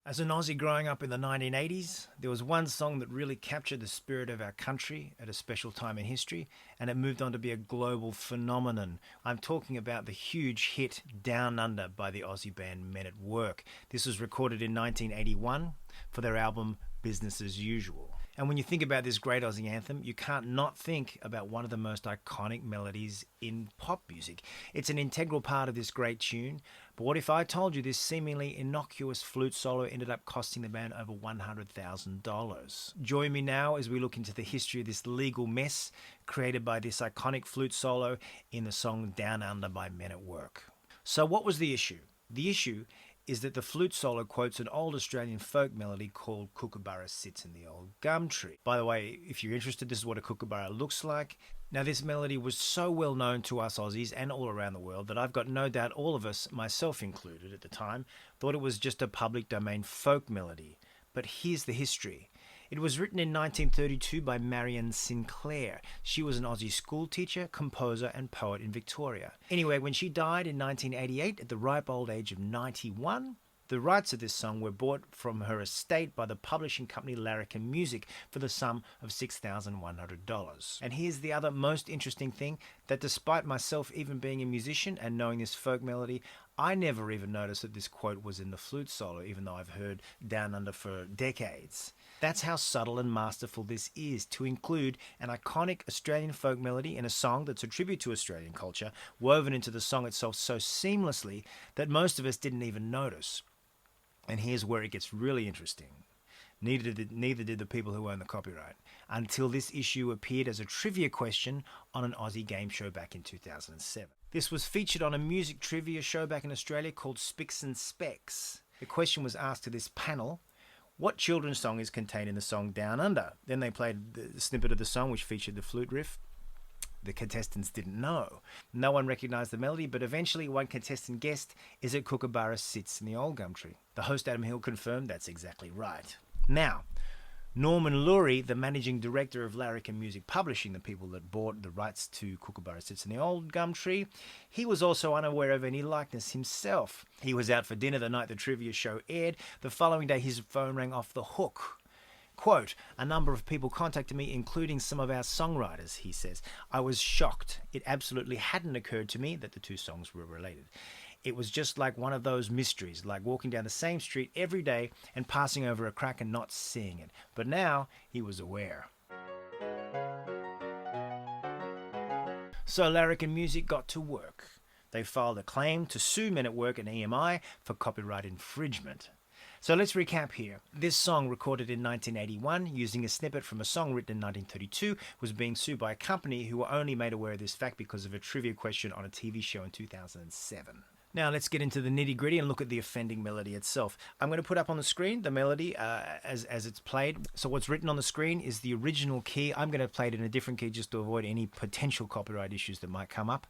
As an Aussie growing up in the 1980s, there was one song that really captured the spirit of our country at a special time in history, and it moved on to be a global phenomenon. I'm talking about the huge hit Down Under by the Aussie band Men at Work. This was recorded in 1981 for their album Business as Usual. And when you think about this great Aussie anthem, you can't not think about one of the most iconic melodies in pop music. It's an integral part of this great tune, but what if I told you this seemingly innocuous flute solo ended up costing the band over $100,000? Join me now as we look into the history of this legal mess created by this iconic flute solo in the song Down Under by Men at Work. So what was the issue? The issue is that the flute solo quotes an old Australian folk melody called Kookaburra Sits in the Old Gum Tree. By the way, if you're interested, this is what a kookaburra looks like. Now, this melody was so well known to us Aussies and all around the world that I've got no doubt all of us, myself included at the time, thought it was just a public domain folk melody. But here's the history. It was written in 1932 by Marion Sinclair. She was an Aussie school teacher, composer and poet in Victoria. Anyway, when she died in 1988 at the ripe old age of 91, the rights of this song were bought from her estate by the publishing company Larrikin Music for the sum of $6,100. And here's the other most interesting thing, that despite myself even being a musician and knowing this folk melody, I never even noticed that this quote was in the flute solo, even though I've heard Down Under for decades. That's how subtle and masterful this is, to include an iconic Australian folk melody in a song that's a tribute to Australian culture, woven into the song itself so seamlessly that most of us didn't even notice. And here's where it gets really interesting. Neither did the people who own the copyright, until this issue appeared as a trivia question on an Aussie game show back in 2007. This was featured on a music trivia show back in Australia called Spicks and Specks. The question was asked to this panel: what children's song is contained in the song Down Under? Then they played the snippet of the song which featured the flute riff. The contestants didn't know. No one recognised the melody, but eventually one contestant guessed, is it Kookaburra Sits in the Old Gum Tree? The host Adam Hill confirmed that's exactly right. Now, Norman Lurie, the managing director of Larrikin Music Publishing, the people that bought the rights to Kookaburra Sits in the Old Gum Tree, he was also unaware of any likeness himself. He was out for dinner the night the trivia show aired. The following day his phone rang off the hook. Quote, a number of people contacted me, including some of our songwriters, he says. I was shocked. It absolutely hadn't occurred to me that the two songs were related. It was just like one of those mysteries, like walking down the same street every day and passing over a crack and not seeing it. But now he was aware. So Larrikin Music got to work. They filed a claim to sue Men at Work and EMI for copyright infringement. So let's recap here. This song, recorded in 1981 using a snippet from a song written in 1932, was being sued by a company who were only made aware of this fact because of a trivia question on a TV show in 2007. Now let's get into the nitty-gritty and look at the offending melody itself. I'm going to put up on the screen the melody as it's played. So what's written on the screen is the original key. I'm going to play it in a different key just to avoid any potential copyright issues that might come up.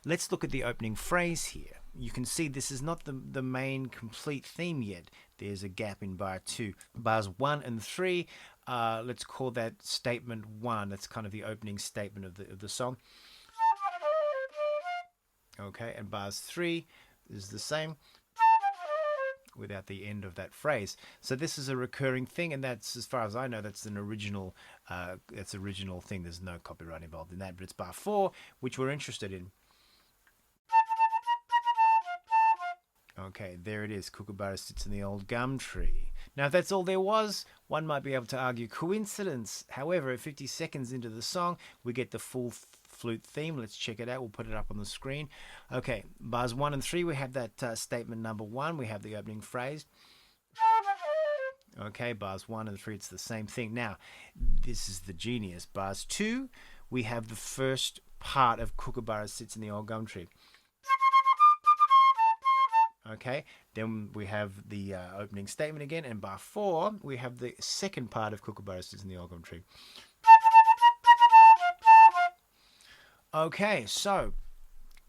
Let's look at the opening phrase here. You can see this is not the main complete theme yet. There's a gap in bar 2. Bars 1 and 3, let's call that statement 1. That's kind of the opening statement of the song. Okay, and bars 3 is the same without the end of that phrase. So this is a recurring thing, and that's, as far as I know, that's an original thing. There's no copyright involved in that, but it's bar 4, which we're interested in. Okay, there it is. Kookaburra Sits in the Old Gum Tree. Now, if that's all there was, one might be able to argue coincidence. However, 50 seconds into the song, we get the full flute theme. Let's check it out. We'll put it up on the screen. Okay, bars 1 and 3, we have that statement number 1. We have the opening phrase. Okay, bars 1 and 3, it's the same thing. Now, this is the genius. Bars 2, we have the first part of Kookaburra Sits in the Old Gum Tree. Okay, then we have the opening statement again, and bar 4, we have the second part of Kookaburra Sits in the Old Gum Tree. Okay, so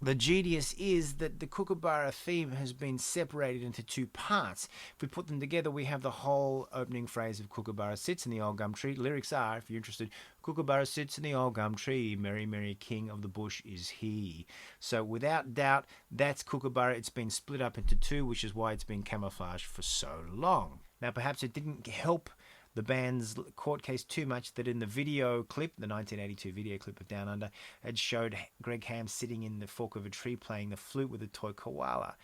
the genius is that the Kookaburra theme has been separated into 2 parts. If we put them together, we have the whole opening phrase of Kookaburra Sits in the Old Gum Tree. Lyrics are, if you're interested, Kookaburra sits in the old gum tree, merry, merry king of the bush is he. So without doubt, that's Kookaburra. It's been split up into 2, which is why it's been camouflaged for so long. Now, perhaps it didn't help the band's court case too much that in the video clip, the 1982 video clip of Down Under, it showed Greg Ham sitting in the fork of a tree playing the flute with a toy koala.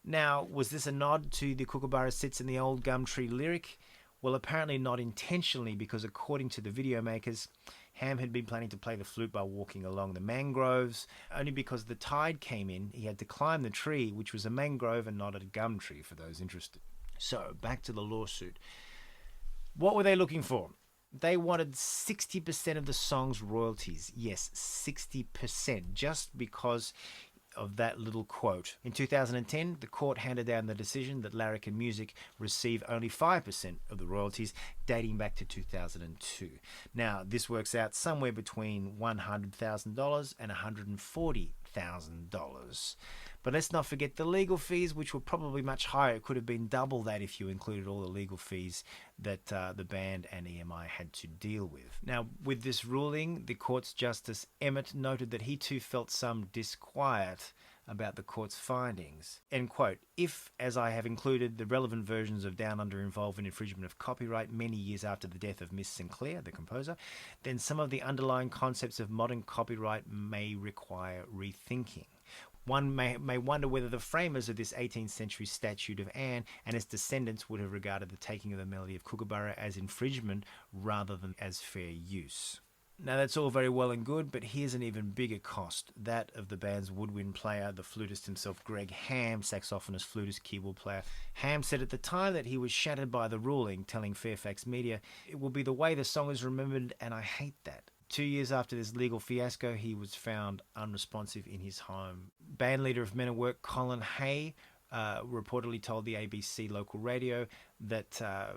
Now, was this a nod to the Kookaburra Sits in the Old Gum Tree lyric? Well, apparently not intentionally, because according to the video makers, Ham had been planning to play the flute by walking along the mangroves. Only because the tide came in, he had to climb the tree, which was a mangrove and not a gum tree for those interested. So, back to the lawsuit. What were they looking for? They wanted 60% of the song's royalties. Yes, 60%, just because of that little quote. In 2010, the court handed down the decision that Larrikin Music receive only 5% of the royalties, dating back to 2002. Now, this works out somewhere between $100,000 and $140,000. But let's not forget the legal fees, which were probably much higher. It could have been double that if you included all the legal fees that the band and EMI had to deal with. Now, with this ruling, the court's Justice Emmett noted that he too felt some disquiet about the court's findings. End quote. If, as I have included, the relevant versions of Down Under involve an infringement of copyright many years after the death of Miss Sinclair, the composer, then some of the underlying concepts of modern copyright may require rethinking. One may wonder whether the framers of this 18th century statute of Anne and its descendants would have regarded the taking of the melody of Kookaburra as infringement rather than as fair use. Now, that's all very well and good, but here's an even bigger cost, that of the band's woodwind player, the flutist himself, Greg Ham, saxophonist, flutist, keyboard player. Ham said at the time that he was shattered by the ruling, telling Fairfax Media, "It will be the way the song is remembered, and I hate that." 2 years after this legal fiasco, he was found unresponsive in his home. Bandleader of Men at Work, Colin Hay, reportedly told the ABC local radio that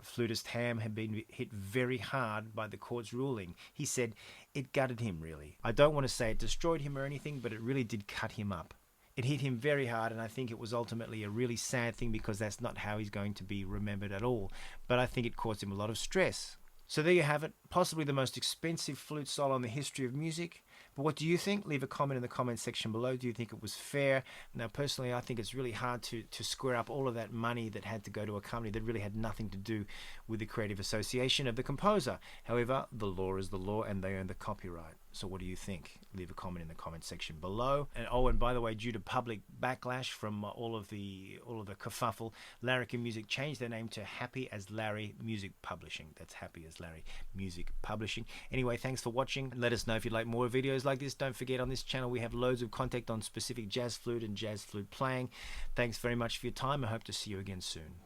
flutist Ham had been hit very hard by the court's ruling. He said, "It gutted him, really. I don't want to say it destroyed him or anything, but it really did cut him up. It hit him very hard, and I think it was ultimately a really sad thing because that's not how he's going to be remembered at all. But I think it caused him a lot of stress." So there you have it, possibly the most expensive flute solo in the history of music. But what do you think? Leave a comment in the comment section below. Do you think it was fair? Now, personally, I think it's really hard to square up all of that money that had to go to a company that really had nothing to do with the creative association of the composer. However, the law is the law, and they own the copyright. So what do you think? Leave a comment in the comment section below. And by the way, due to public backlash from all of the kerfuffle, Larrikin Music changed their name to Happy as Larry Music Publishing. That's Happy as Larry Music Publishing. Anyway, thanks for watching. Let us know if you'd like more videos like this. Don't forget, on this channel we have loads of content on specific jazz flute and jazz flute playing. Thanks very much for your time. I hope to see you again soon.